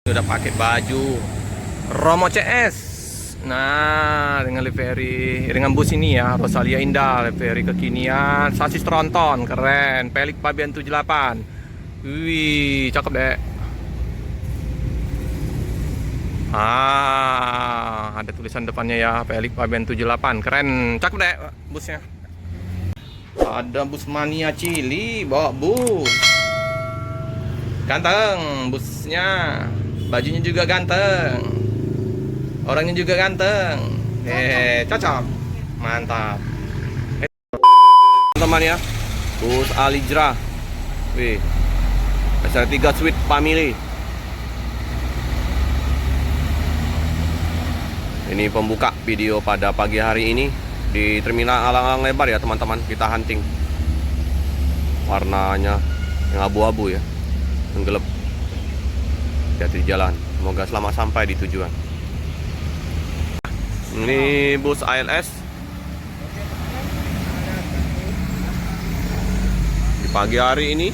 Udah pakai baju Romo CS. Nah, dengan livery, dengan bus ini ya, Rosalia Indah, livery kekinian, sasis tronton, keren, Pelik Pabean 78. Wih, cakep deh. Ada tulisan depannya ya, Pelik Pabean 78, keren, cakep deh busnya. Ada bus mania Cili, bawa bus. Ganteng busnya. Bajunya juga ganteng, orangnya juga ganteng. Cocok, mantap. Teman-teman ya, bus Alijra. Wih, SR3 Sweet Family. Ini pembuka video pada pagi hari ini di terminal Alang-Alang Lebar ya teman-teman. Kita hunting warnanya yang abu-abu ya, tenggelam. Hati-hati di jalan, semoga selamat sampai di tujuan. Ini bus ALS di pagi hari ini.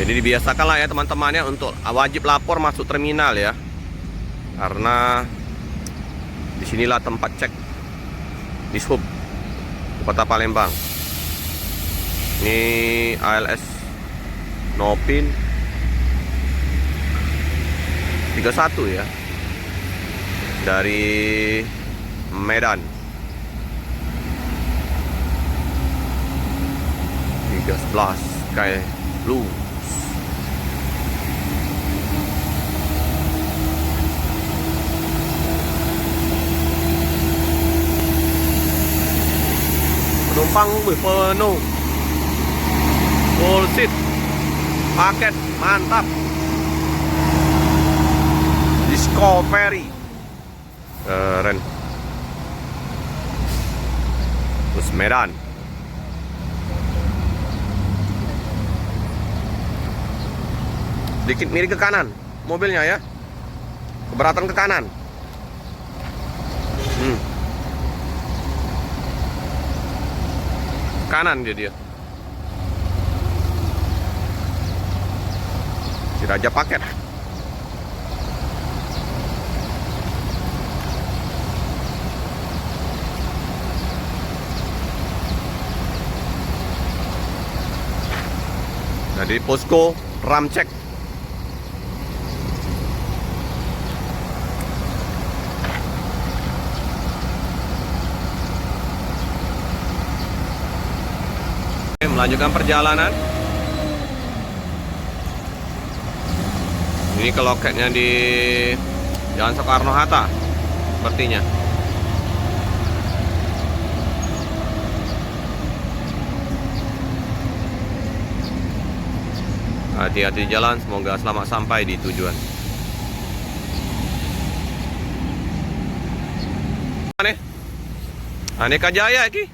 Jadi dibiasakan lah ya teman-temannya untuk wajib lapor masuk terminal ya, karena disinilah tempat cek Dishub Kota Palembang. Ini ALS Nopin 31 ya, dari Medan. 13 kayak Blue. Penumpang penuh, full seat, paket mantap. Discovery keren, bus Medan. Dikit miring ke kanan mobilnya ya, keberatan ke kanan. Kanan dia si Raja Paket. Nah, di posko Ramcek. Melanjutkan perjalanan. Ini ke loketnya di Jalan Soekarno-Hatta sepertinya. Hati-hati jalan, semoga selamat sampai di tujuan. Aneka Jaya iki.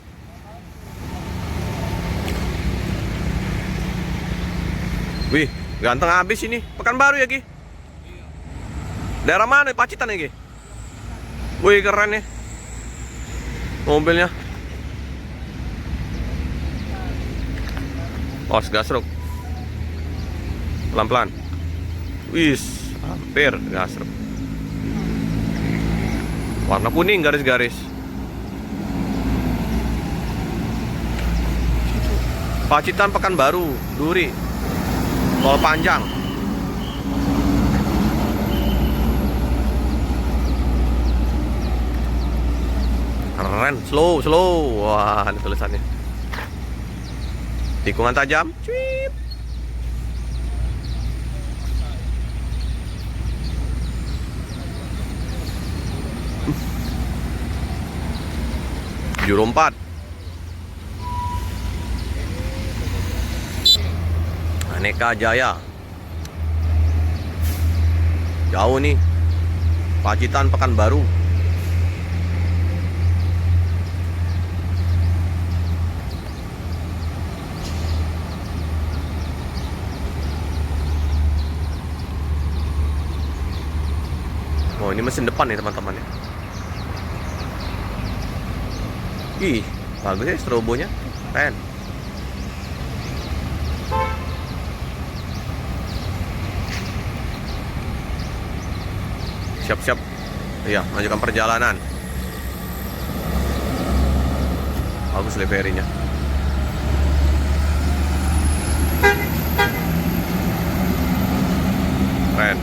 Wih, ganteng habis ini. Pekanbaru ya Ki? Daerah mana? Pacitan ya Ki? Wih, keren ya mobilnya. Gasruk. Pelan-pelan. Wis, hampir gasruk. Warna kuning garis-garis. Pacitan Pekanbaru, Duri, tol panjang. Keren, slow. Wah, ini tulisannya. Tikungan tajam. Cuip. Juru 4. Aneka Jaya. Jauh nih, Pacitan Pekanbaru. Oh, ini mesin depan nih teman-teman ya. Ih, bagus ya strobonya, keren. siap-siap. Iya, lanjutkan perjalanan. Bagus ferinya. Keren.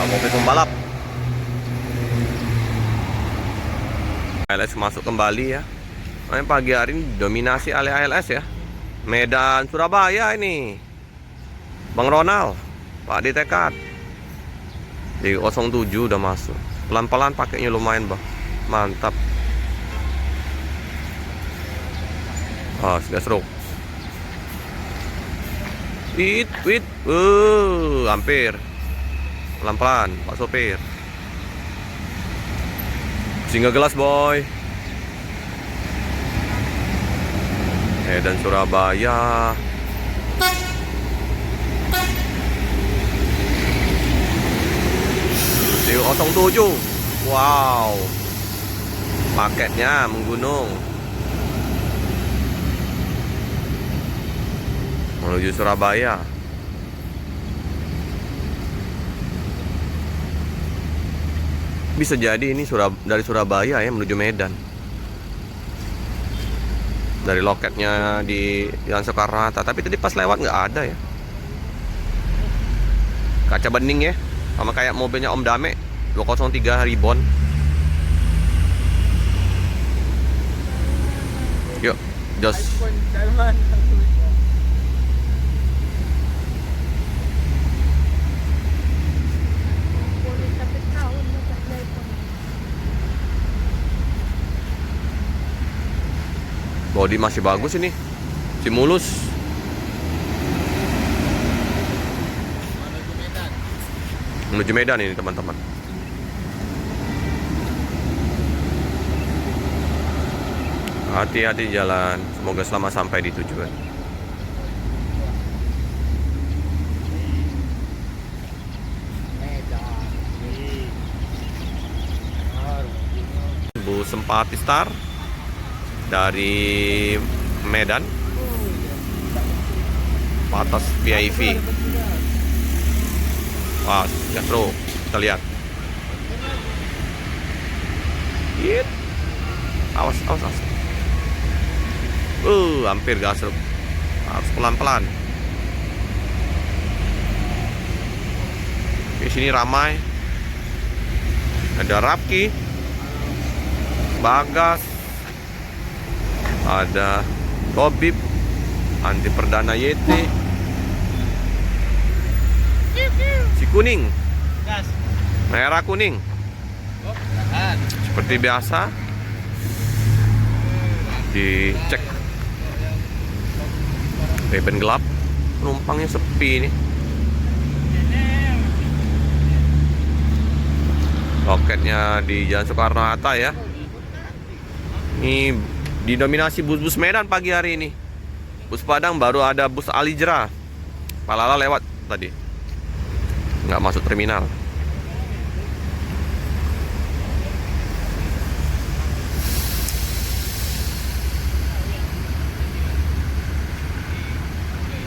Mobil pembalap ALS masuk kembali ya. Pagi hari ini dominasi oleh ALS ya. Medan Surabaya ini Bang Ronald, Pak Ditekat di 07 udah masuk. Pelan-pelan pakainya lumayan bang, mantap. Sudah seru. Hampir. Pelan-pelan Pak sopir. Singgah gelas boy. Medan Surabaya. Di 07. Wow. Paketnya menggunung menuju Surabaya. Bisa jadi ini dari Surabaya ya menuju Medan. Dari loketnya di Jalan Soekarno-Hatta. Tapi tadi pas lewat nggak ada ya. Kaca bening ya. Sama kayak mobilnya Om Dame 203 Ribbon. Yuk, jos. Bodi masih bagus ini, masih mulus. Menuju Medan ini teman-teman. Hati-hati jalan, semoga selamat sampai di tujuan. Bu Sempati Star dari Medan, Patas VIP. Wah, seru. Kita lihat. Awas. Hampir gasruk. Harus pelan-pelan. Di sini ramai. Ada Rapki, Bagas, ada Gobib, Anti Perdana YT, si kuning, merah kuning, seperti biasa. Dicek beban gelap, penumpangnya sepi nih. Loketnya di Jalan Soekarno-Hatta ya. Ini didominasi bus-bus Medan pagi hari ini. Bus Padang baru ada bus Alijera. Palala lewat tadi, nggak masuk terminal.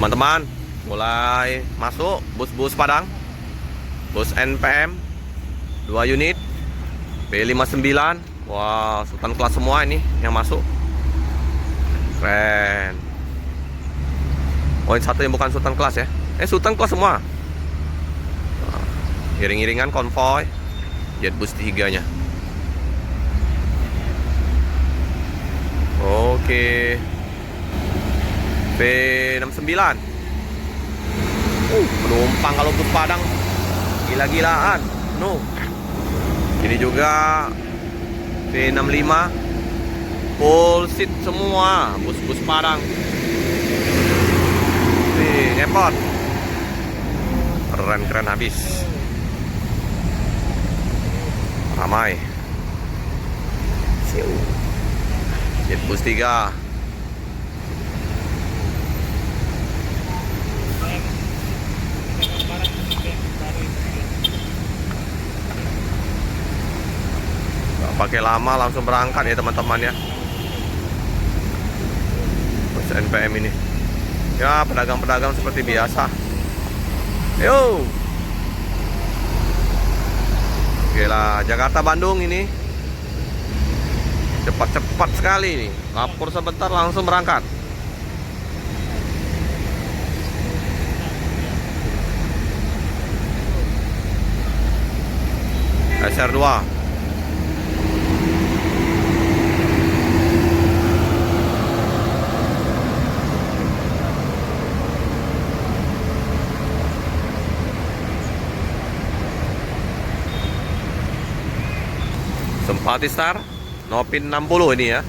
Teman-teman, mulai masuk bus-bus Padang. Bus NPM 2 unit B59. Wah, Sultan kelas semua ini yang masuk. Keren. Poin satu yang bukan Sultan kelas ya. Sultan kelas semua. Iring-iringan konvoy jet bus 3-nya. Oke. B69. Penumpang kalau bus Padang gila-gilaan. Ini juga B65 full seat semua, bus-bus Padang. Ngepot. Keren habis. Ramai. Jet bus 3. pakai lama, langsung berangkat ya teman-teman ya. Bus NPM ini. Ya, pedagang-pedagang seperti biasa. Yo. Gila, Jakarta Bandung ini. Cepat-cepat sekali nih. Lapor sebentar langsung berangkat. SR2. Simpati Star Nopin 60 ini ya.